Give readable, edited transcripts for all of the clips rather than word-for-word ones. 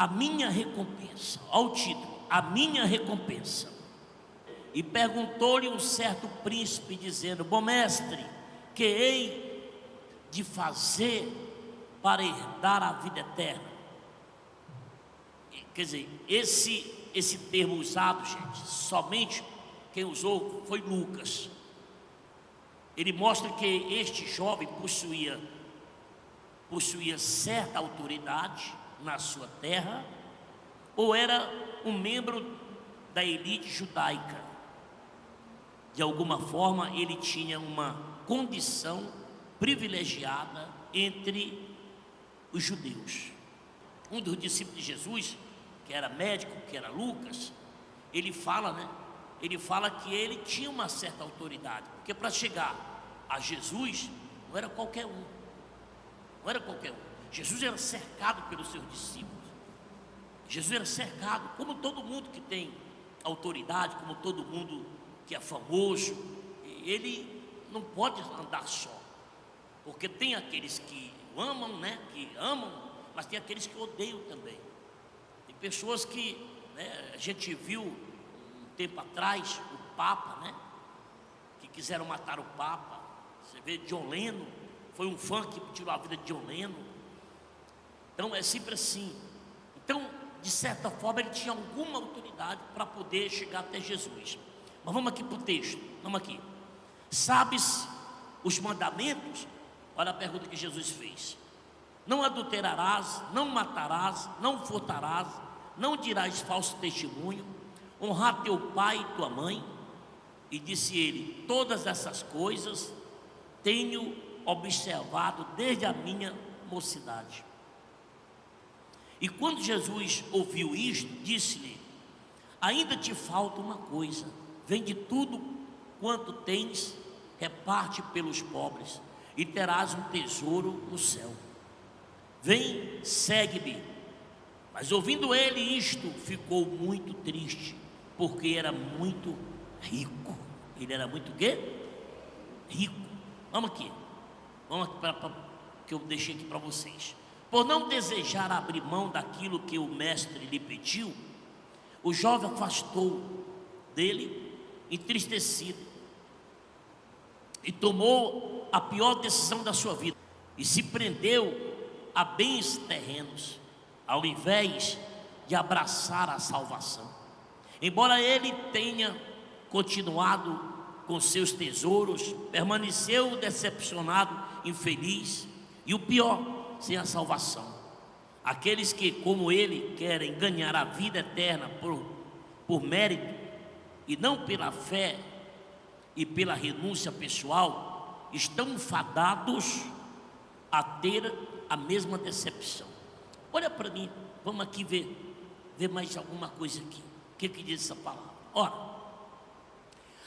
a minha recompensa. Olha o título, a minha recompensa. E perguntou-lhe um certo príncipe, dizendo: bom mestre, que hei de fazer para herdar a vida eterna? Quer dizer, esse termo usado, gente, somente quem usou foi Lucas. Ele mostra que este jovem possuía certa autoridade na sua terra, ou era um membro da elite judaica. De alguma forma ele tinha uma condição privilegiada entre os judeus. Um dos discípulos de Jesus, que era médico, que era Lucas, ele fala que ele tinha uma certa autoridade, porque para chegar a Jesus não era qualquer um. Jesus era cercado pelos seus discípulos. Jesus era cercado, como todo mundo que tem autoridade, como todo mundo que é famoso. Ele não pode andar só, porque tem aqueles que amam, que amam, mas tem aqueles que odeiam também. Tem pessoas que, a gente viu um tempo atrás o Papa, que quiseram matar o Papa. Você vê John Lennon, foi um fã que tirou a vida de John Lennon. Então é sempre assim. Então, de certa forma, ele tinha alguma autoridade para poder chegar até Jesus. Mas vamos aqui para o texto, vamos aqui. Sabes os mandamentos? Olha a pergunta que Jesus fez: não adulterarás, não matarás, não furtarás, não dirás falso testemunho, honrar teu pai e tua mãe. E disse ele: todas essas coisas tenho observado desde a minha mocidade. E quando Jesus ouviu isto, disse-lhe: ainda te falta uma coisa. Vende tudo quanto tens, reparte pelos pobres, e terás um tesouro no céu. Vem, segue-me. Mas ouvindo ele isto, ficou muito triste, porque era muito rico. Ele era muito quê? Rico. Vamos aqui para que eu deixei aqui para vocês. Por não desejar abrir mão daquilo que o mestre lhe pediu, o jovem afastou dele, entristecido, e tomou a pior decisão da sua vida, e se prendeu a bens terrenos, ao invés de abraçar a salvação. Embora ele tenha continuado com seus tesouros, permaneceu decepcionado, infeliz, e o pior, sem a salvação. Aqueles que, como ele, querem ganhar a vida eterna por mérito e não pela fé e pela renúncia pessoal, estão fadados a ter a mesma decepção. Olha para mim, vamos aqui ver mais alguma coisa aqui. O que diz essa palavra? Ora,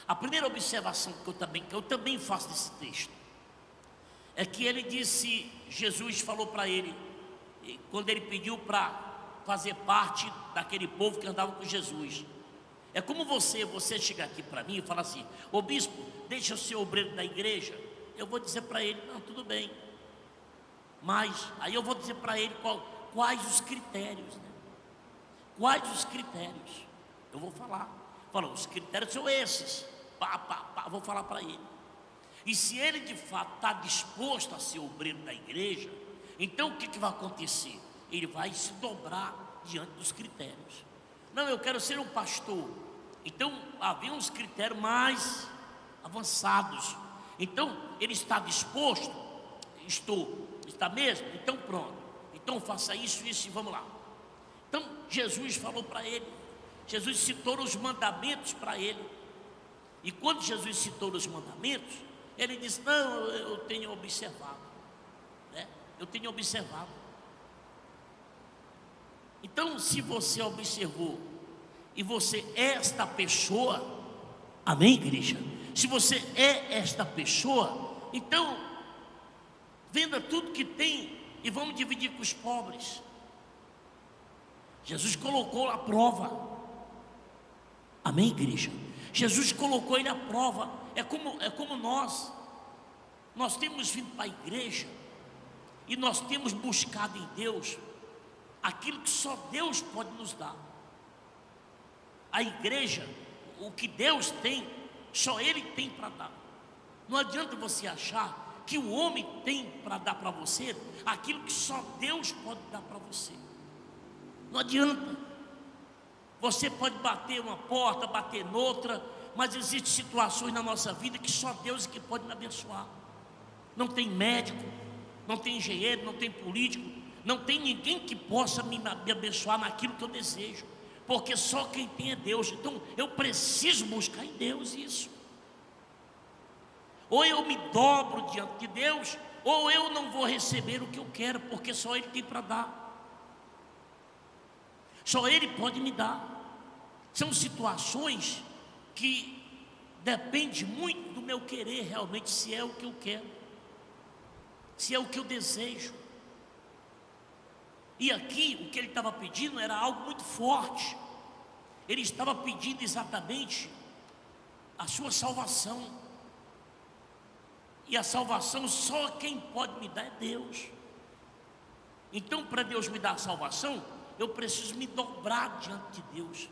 a primeira observação que eu também faço desse texto é que ele disse, Jesus falou para ele, quando ele pediu para fazer parte daquele povo que andava com Jesus. É como você chegar aqui para mim e falar assim: ô bispo, deixa eu ser obreiro da igreja. Eu vou dizer para ele: não, tudo bem. Mas aí eu vou dizer para ele quais os critérios, Quais os critérios? Eu vou falar. Os critérios são esses. Vou falar para ele. E se ele de fato está disposto a ser obreiro da igreja, então o que vai acontecer? Ele vai se dobrar diante dos critérios. Não, eu quero ser um pastor. Então havia uns critérios mais avançados. Então ele está disposto? Estou. Está mesmo? Então pronto. Então faça isso e vamos lá. Então Jesus falou para ele. Jesus citou os mandamentos para ele. E quando Jesus citou os mandamentos, ele disse: não, eu tenho observado, eu tenho observado. Então, se você observou e você é esta pessoa, amém, igreja? Se você é esta pessoa, então venda tudo que tem e vamos dividir com os pobres. Jesus colocou à prova, amém, igreja? Jesus colocou ele à prova. É como nós temos vindo para a igreja e nós temos buscado em Deus aquilo que só Deus pode nos dar. A igreja, o que Deus tem, só Ele tem para dar. Não adianta você achar que o homem tem para dar para você aquilo que só Deus pode dar para você. Não adianta. Você pode bater uma porta, bater noutra, mas existem situações na nossa vida que só Deus é que pode me abençoar. Não tem médico, não tem engenheiro, não tem político, não tem ninguém que possa me abençoar naquilo que eu desejo, porque só quem tem é Deus. Então eu preciso buscar em Deus isso. Ou eu me dobro diante de Deus, ou eu não vou receber o que eu quero, porque só Ele tem para dar. Só Ele pode me dar. São situações que depende muito do meu querer realmente, se é o que eu quero, se é o que eu desejo. E aqui o que ele estava pedindo era algo muito forte. Ele estava pedindo exatamente a sua salvação. E a salvação só quem pode me dar é Deus. Então, para Deus me dar a salvação, eu preciso me dobrar diante de Deus.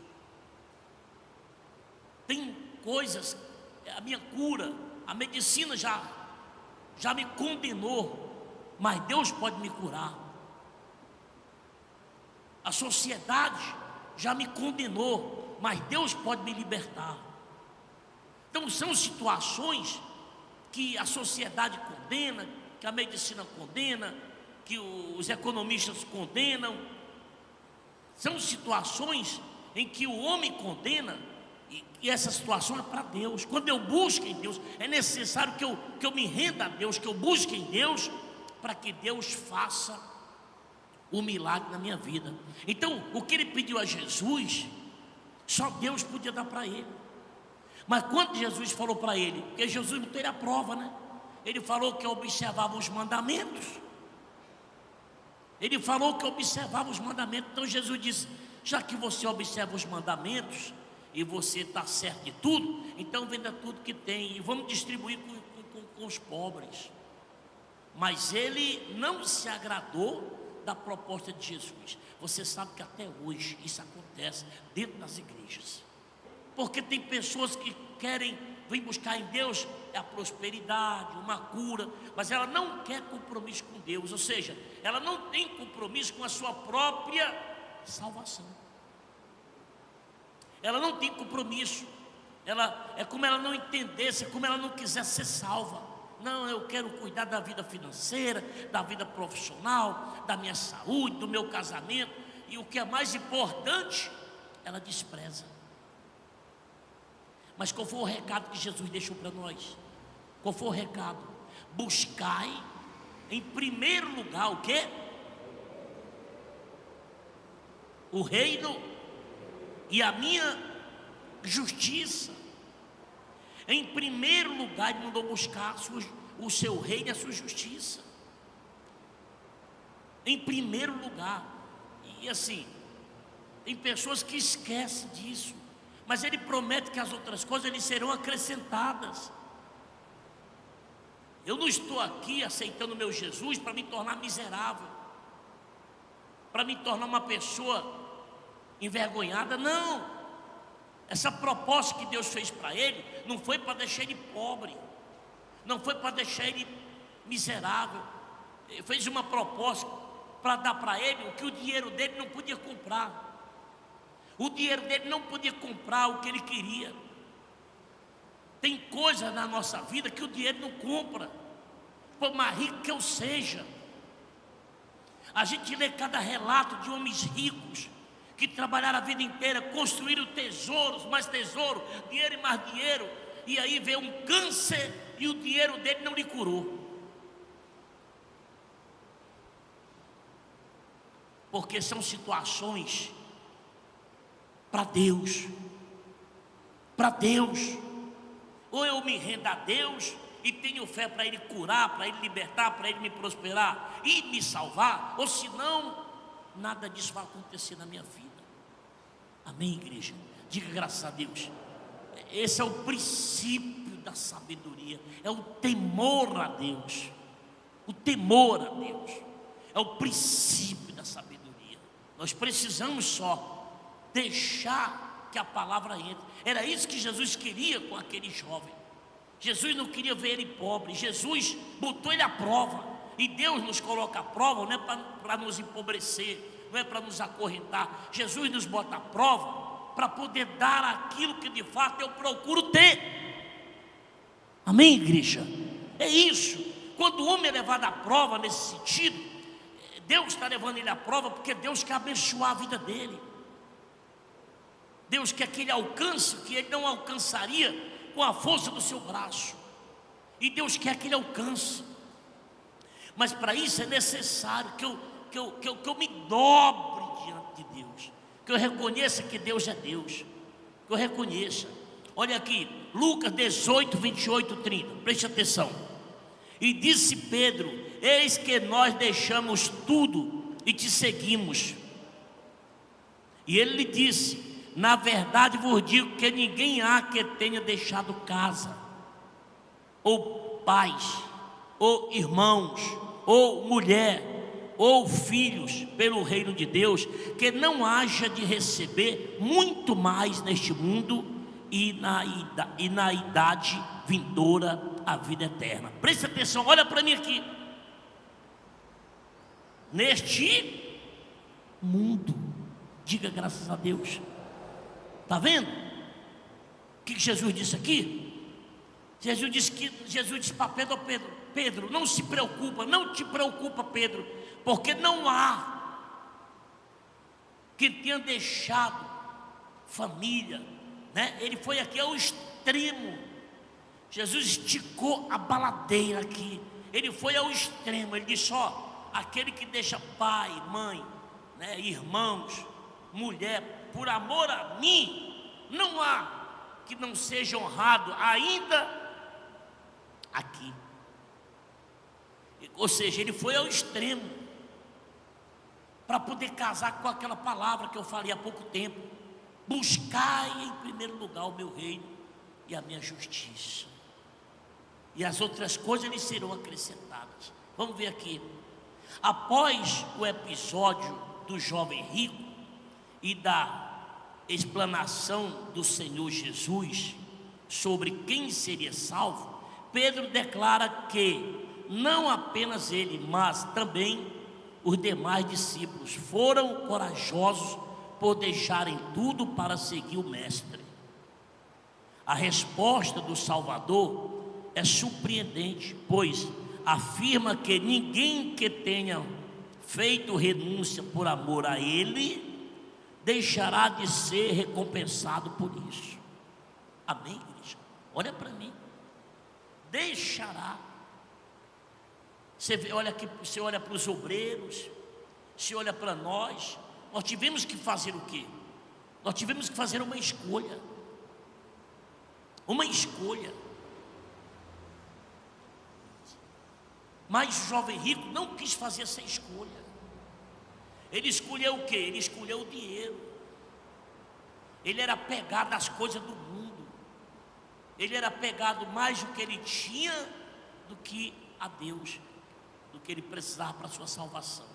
Tem coisas, a minha cura, a medicina já me condenou, mas Deus pode me curar. A sociedade já me condenou, mas Deus pode me libertar. Então são situações que a sociedade condena, que a medicina condena, que os economistas condenam. São situações em que o homem condena, e essa situação é para Deus. Quando eu busco em Deus, é necessário que eu me renda a Deus, que eu busque em Deus, para que Deus faça o milagre na minha vida. Então, o que ele pediu a Jesus, só Deus podia dar para ele. Mas quando Jesus falou para ele, porque Jesus não teve a prova, né? Ele falou que observava os mandamentos. Ele falou que observava os mandamentos. Então Jesus disse: já que você observa os mandamentos e você está certo de tudo, então venda tudo que tem e vamos distribuir com os pobres. Mas ele não se agradou da proposta de Jesus. Você sabe que até hoje isso acontece dentro das igrejas, porque tem pessoas que vêm buscar em Deus a prosperidade, uma cura, mas ela não quer compromisso com Deus, ou seja, ela não tem compromisso com a sua própria salvação. Ela não tem compromisso. É como ela não entendesse, é como ela não quisesse ser salva. Não, eu quero cuidar da vida financeira, da vida profissional, da minha saúde, do meu casamento, e o que é mais importante, ela despreza. Mas qual foi o recado que Jesus deixou para nós? Qual foi o recado? Buscai em primeiro lugar o quê? O reino e a minha justiça. Em primeiro lugar, ele mandou buscar o seu reino e a sua justiça. Em primeiro lugar. E assim, tem pessoas que esquecem disso, mas ele promete que as outras coisas lhe serão acrescentadas. Eu não estou aqui aceitando meu Jesus para me tornar miserável, para me tornar uma pessoa envergonhada, não. Essa proposta que Deus fez para ele não foi para deixar ele pobre, não foi para deixar ele miserável. Ele fez uma proposta para dar para ele o que o dinheiro dele não podia comprar. O dinheiro dele não podia comprar o que ele queria. Tem coisas na nossa vida que o dinheiro não compra, por mais rico que eu seja. A gente lê cada relato de homens ricos que trabalharam a vida inteira, construíram tesouros, mais tesouro, dinheiro e mais dinheiro, e aí veio um câncer e o dinheiro dele não lhe curou. Porque são situações para Deus. Para Deus. Ou eu me rendo a Deus e tenho fé para Ele curar, para Ele libertar, para Ele me prosperar e me salvar, ou senão, nada disso vai acontecer na minha vida. Amém, igreja? Diga graças a Deus. Esse é o princípio da sabedoria, é o temor a Deus. O temor a Deus é o princípio da sabedoria. Nós precisamos só deixar que a palavra entre. Era isso que Jesus queria com aquele jovem. Jesus não queria ver ele pobre. Jesus botou ele à prova. E Deus nos coloca à prova, não é para nos empobrecer, não é para nos acorrentar. Jesus nos bota à prova para poder dar aquilo que de fato eu procuro ter. Amém, igreja? É isso. Quando o homem é levado à prova nesse sentido, Deus está levando ele à prova porque Deus quer abençoar a vida dele. Deus quer que ele alcance o que ele não alcançaria com a força do seu braço. E Deus quer que ele alcance. Mas para isso é necessário que eu me dobre diante de Deus, que eu reconheça que Deus é Deus, que eu reconheça. Olha aqui, Lucas 18, 28, 30, preste atenção. E disse Pedro: eis que nós deixamos tudo e te seguimos. E ele lhe disse: na verdade vos digo que ninguém há que tenha deixado casa, ou pais, ou irmãos, ou mulher, ou filhos, pelo reino de Deus, que não haja de receber muito mais neste mundo e na idade vindoura a vida eterna. Preste atenção, olha para mim aqui. Neste mundo, diga graças a Deus. Está vendo? O que Jesus disse aqui? Jesus disse para Pedro: Pedro, não se preocupa, não te preocupa, Pedro, porque não há que tenha deixado família, né? Ele foi aqui ao extremo. Jesus esticou a baladeira aqui. Ele foi ao extremo. Ele disse: ó, aquele que deixa pai, mãe, né, irmãos, mulher, por amor a mim, não há que não seja honrado ainda aqui. Ou seja, ele foi ao extremo para poder casar com aquela palavra que eu falei há pouco tempo: buscai em primeiro lugar o meu reino e a minha justiça, e as outras coisas lhes serão acrescentadas. Vamos ver aqui. Após o episódio do jovem rico e da explanação do Senhor Jesus sobre quem seria salvo, Pedro declara que não apenas ele, mas também os demais discípulos foram corajosos por deixarem tudo para seguir o Mestre. A resposta do Salvador é surpreendente, pois afirma que ninguém que tenha feito renúncia por amor a Ele deixará de ser recompensado por isso. Amém, igreja? Olha para mim. Deixará. Você olha aqui, você olha para os obreiros, você olha para nós. Nós tivemos que fazer o quê? Nós tivemos que fazer uma escolha. Uma escolha. Mas o jovem rico não quis fazer essa escolha. Ele escolheu o quê? Ele escolheu o dinheiro. Ele era apegado às coisas do mundo. Ele era apegado mais do que ele tinha do que a Deus, do que ele precisava para a sua salvação.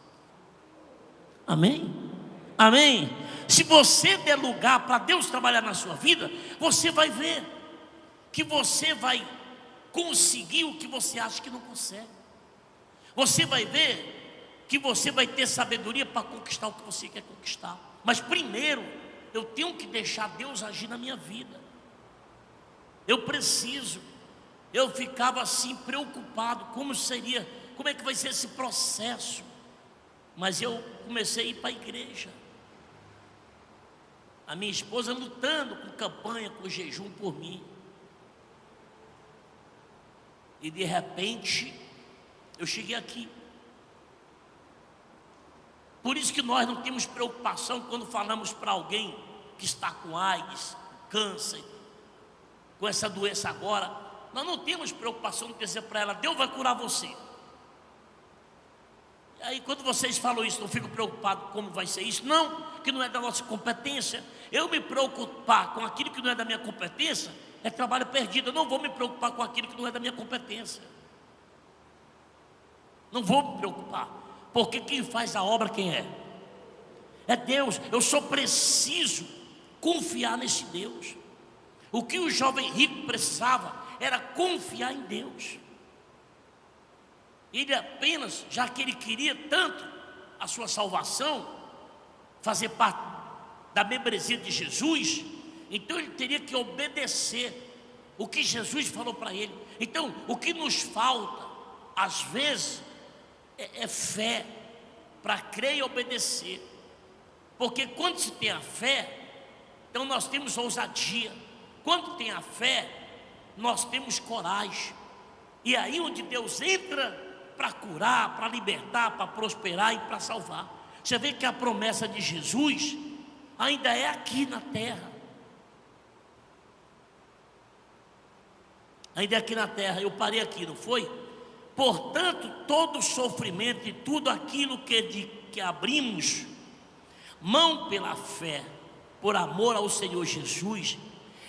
Amém? Amém? Se você der lugar para Deus trabalhar na sua vida, você vai ver que você vai conseguir o que você acha que não consegue. Você vai ver que você vai ter sabedoria para conquistar o que você quer conquistar. Mas primeiro, eu tenho que deixar Deus agir na minha vida. Eu preciso. Eu ficava assim preocupado, como é que vai ser esse processo? Mas eu comecei a ir para a igreja. A minha esposa lutando com campanha, com jejum por mim. E de repente, eu cheguei aqui. Por isso que nós não temos preocupação quando falamos para alguém que está com AIDS, com câncer, com essa doença agora. Nós não temos preocupação de dizer para ela: Deus vai curar você. E aí quando vocês falam isso, eu fico preocupado como vai ser isso. Não, que não é da nossa competência. Eu me preocupar com aquilo que não é da minha competência é trabalho perdido. Eu não vou me preocupar com aquilo que não é da minha competência. Não vou me preocupar, porque quem faz a obra quem é? é Deus. Eu só preciso confiar nesse Deus. O que o jovem rico precisava era confiar em Deus. Ele apenas, já que ele queria tanto a sua salvação, fazer parte da membresia de Jesus, então ele teria que obedecer o que Jesus falou para ele. Então, o que nos falta, às vezes, é fé para crer e obedecer. Porque quando se tem a fé, então nós temos ousadia. Quando tem a fé, nós temos coragem. E é aí onde Deus entra para curar, para libertar, para prosperar e para salvar. Você vê que a promessa de Jesus ainda é aqui na terra. Ainda é aqui na terra. Eu parei aqui, não foi? Portanto, todo sofrimento e tudo aquilo que abrimos mão pela fé, por amor ao Senhor Jesus,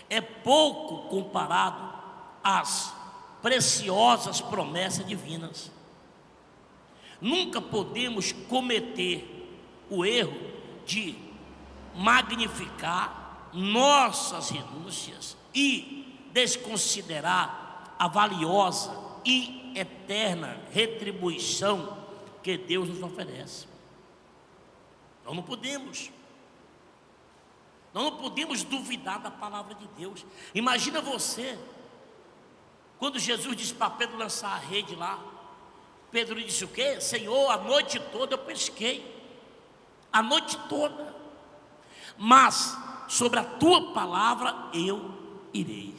é pouco comparado às preciosas promessas divinas. Nunca podemos cometer o erro de magnificar nossas renúncias e desconsiderar a valiosa e eterna retribuição que Deus nos oferece. Nós não podemos duvidar da palavra de Deus. Imagina você, quando Jesus disse para Pedro lançar a rede lá, Pedro disse o quê? Senhor, a noite toda eu pesquei, a noite toda, mas sobre a tua palavra eu irei.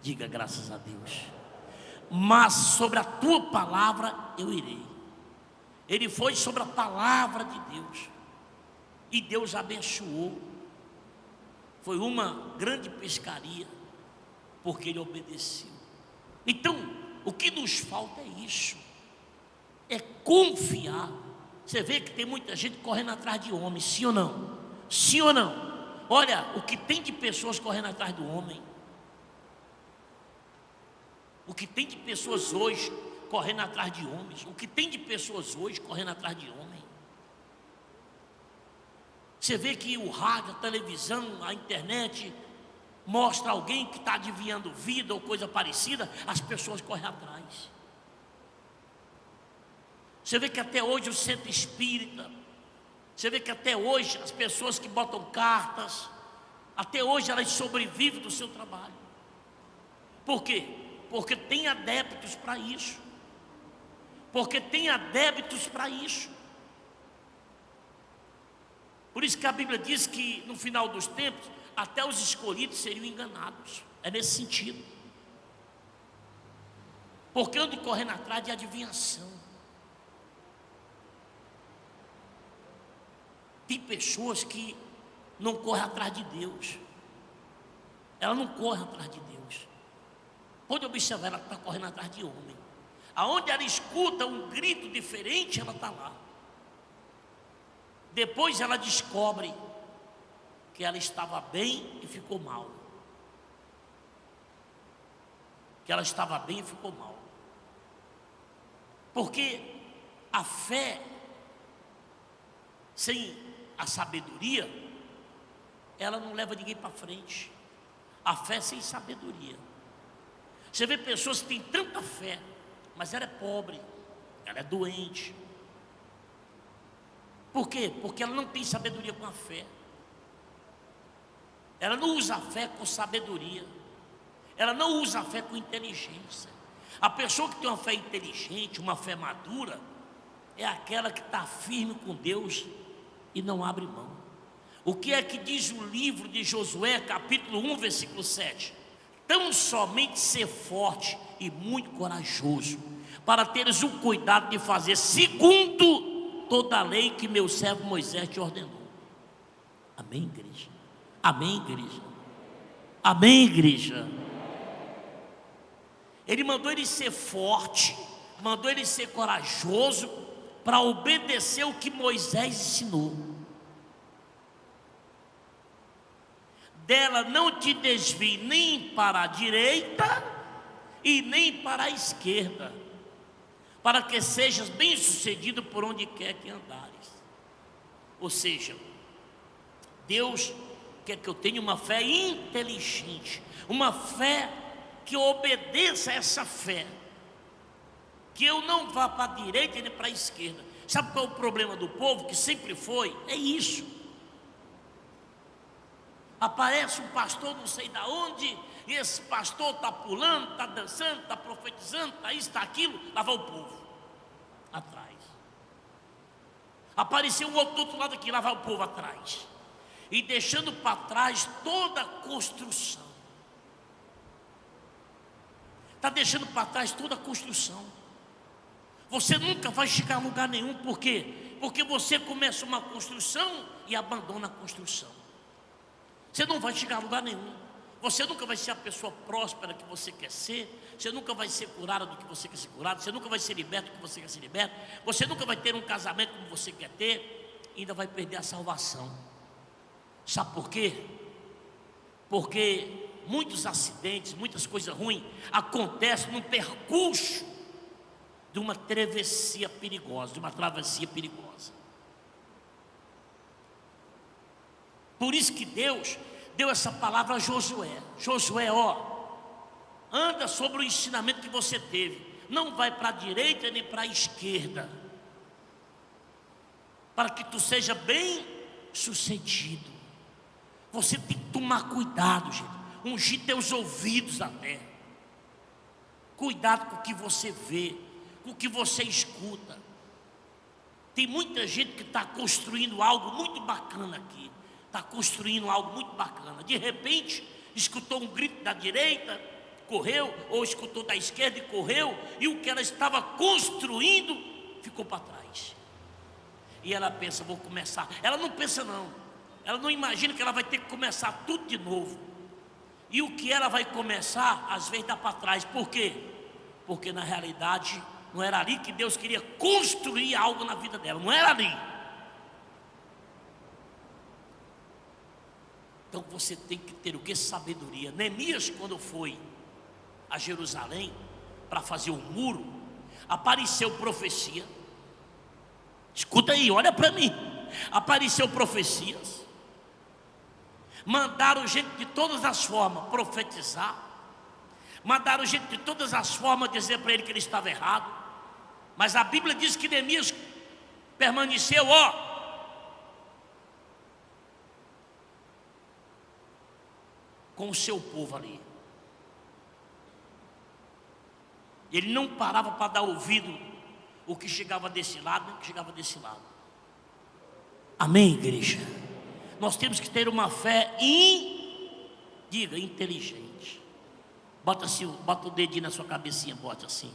Diga graças a Deus. Mas sobre a tua palavra eu irei. Ele foi sobre a palavra de Deus, e Deus abençoou. Foi uma grande pescaria, porque ele obedeceu. Então, o que nos falta é isso, é confiar. Você vê que tem muita gente correndo atrás de homem, sim ou não? Sim ou não? Olha, o que tem de pessoas correndo atrás do homem, o que tem de pessoas hoje correndo atrás de homens, o que tem de pessoas hoje correndo atrás de homem. Você vê que o rádio, a televisão, a internet mostra alguém que está adivinhando vida ou coisa parecida, as pessoas correm atrás. Você vê que até hoje o centro espírita, você vê que até hoje as pessoas que botam cartas, até hoje elas sobrevivem do seu trabalho. Por quê? Porque tem adeptos para isso. Porque tem adeptos para isso. Por isso que a Bíblia diz que no final dos tempos até os escolhidos seriam enganados. É nesse sentido. Porque andam correndo atrás de adivinhação. Tem pessoas que não correm atrás de Deus. Ela não corre atrás de Deus. Pode observar, ela está correndo atrás de homem. Aonde ela escuta um grito diferente, ela está lá. Depois ela descobre que ela estava bem e ficou mal. Que ela estava bem e ficou mal. Porque a fé sem a sabedoria, ela não leva ninguém para frente. A fé sem sabedoria. Você vê pessoas que têm tanta fé, mas ela é pobre, ela é doente. Por quê? Porque ela não tem sabedoria com a fé. Ela não usa a fé com sabedoria. Ela não usa a fé com inteligência. A pessoa que tem uma fé inteligente, uma fé madura, é aquela que está firme com Deus e não abre mão. O que é que diz o livro de Josué, capítulo 1, versículo 7? Tão somente ser forte e muito corajoso, para teres o cuidado de fazer segundo toda a lei que meu servo Moisés te ordenou. Amém, igreja? Amém, igreja? Amém, igreja? Ele mandou ele ser forte, mandou ele ser corajoso, para obedecer o que Moisés ensinou. Dela não te desvie nem para a direita e nem para a esquerda, para que sejas bem sucedido por onde quer que andares. Ou seja, Deus quer que eu tenha uma fé inteligente, uma fé que obedeça a essa fé, que eu não vá para a direita nem para a esquerda. Sabe qual é o problema do povo, que sempre foi? É isso. Aparece um pastor não sei da onde, e esse pastor está pulando, está dançando, está profetizando, está isso, está aquilo, lá vai o povo atrás. Apareceu um outro do outro lado aqui, lá vai o povo atrás, e deixando para trás toda a construção. Está deixando para trás toda a construção. Você nunca vai chegar a lugar nenhum. Por quê? Porque você começa uma construção e abandona a construção. Você não vai chegar a lugar nenhum. Você nunca vai ser a pessoa próspera que você quer ser. Você nunca vai ser curada do que você quer ser curado. Você nunca vai ser liberto do que você quer ser liberto. Você nunca vai ter um casamento como você quer ter. E ainda vai perder a salvação. Sabe por quê? Porque muitos acidentes, muitas coisas ruins acontecem no percurso de uma travessia perigosa, de uma travessia perigosa. Por isso que Deus deu essa palavra a Josué. Josué, anda sobre o ensinamento que você teve. Não vai para a direita nem para a esquerda, para que tu seja bem sucedido. Você tem que tomar cuidado, gente. Ungir teus ouvidos até. Cuidado com o que você vê, com o que você escuta. Tem muita gente que está construindo algo muito bacana aqui. Está construindo algo muito bacana. De repente, escutou um grito da direita, correu, ou escutou da esquerda e correu, e o que ela estava construindo ficou para trás. E ela pensa, vou começar. Ela não pensa não. Ela não imagina que ela vai ter que começar tudo de novo. E o que ela vai começar, às vezes dá para trás. Por quê? Porque na realidade não era ali que Deus queria construir algo na vida dela. Não era ali. Então você tem que ter o que? Sabedoria. Neemias, quando foi a Jerusalém para fazer o muro, apareceu profecia. Escuta aí, olha para mim. Apareceu profecias. Mandaram gente de todas as formas profetizar. Mandaram gente de todas as formas dizer para ele que ele estava errado. Mas a Bíblia diz que Neemias permaneceu, com o seu povo ali. Ele não parava para dar ouvido o que chegava desse lado, o que chegava desse lado. Amém, igreja? Nós temos que ter uma fé inteligente. Bota assim, bota o dedinho na sua cabecinha, bota assim.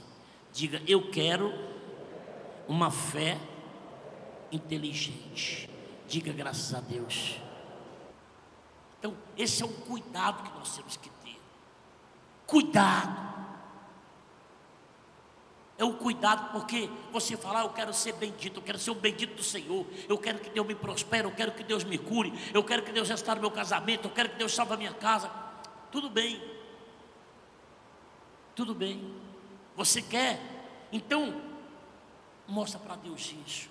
Diga, eu quero uma fé inteligente. Diga, graças a Deus. Então, esse é um cuidado que nós temos que ter. Cuidado. É um cuidado, porque você fala, eu quero ser bendito, eu quero ser o bendito do Senhor, eu quero que Deus me prospere, eu quero que Deus me cure, eu quero que Deus restaure meu casamento, eu quero que Deus salve a minha casa. Tudo bem. Tudo bem. Você quer? Então, mostra para Deus isso.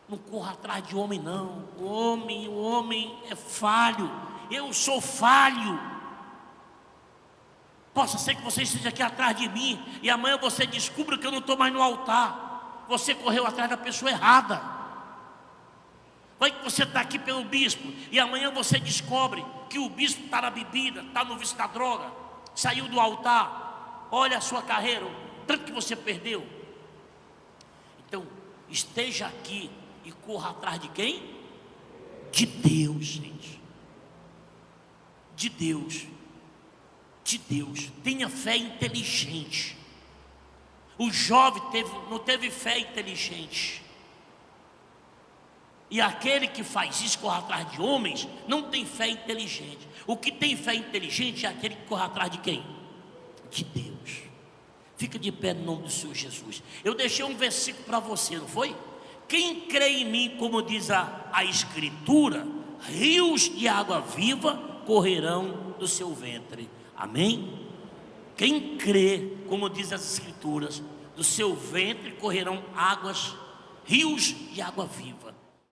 Não corra atrás de homem não. O homem é falho. Eu sou falho. Possa ser que você esteja aqui atrás de mim e amanhã você descubra que eu não estou mais no altar. Você correu atrás da pessoa errada. Vai que você está aqui pelo bispo e amanhã você descobre que o bispo está na bebida, está no vício da droga, saiu do altar. Olha a sua carreira, o tanto que você perdeu. Então, esteja aqui e corra atrás de quem? De Deus, gente. De Deus. De Deus. Tenha fé inteligente. O jovem não teve fé inteligente. E aquele que faz isso, corre atrás de homens, não tem fé inteligente. O que tem fé inteligente é aquele que corre atrás de quem? De Deus. Fica de pé no nome do Senhor Jesus. Eu deixei um versículo para você, não foi? Quem crê em mim, como diz a Escritura, rios de água viva correrão do seu ventre. Amém? Quem crê, como diz as Escrituras, do seu ventre correrão águas, rios de água viva.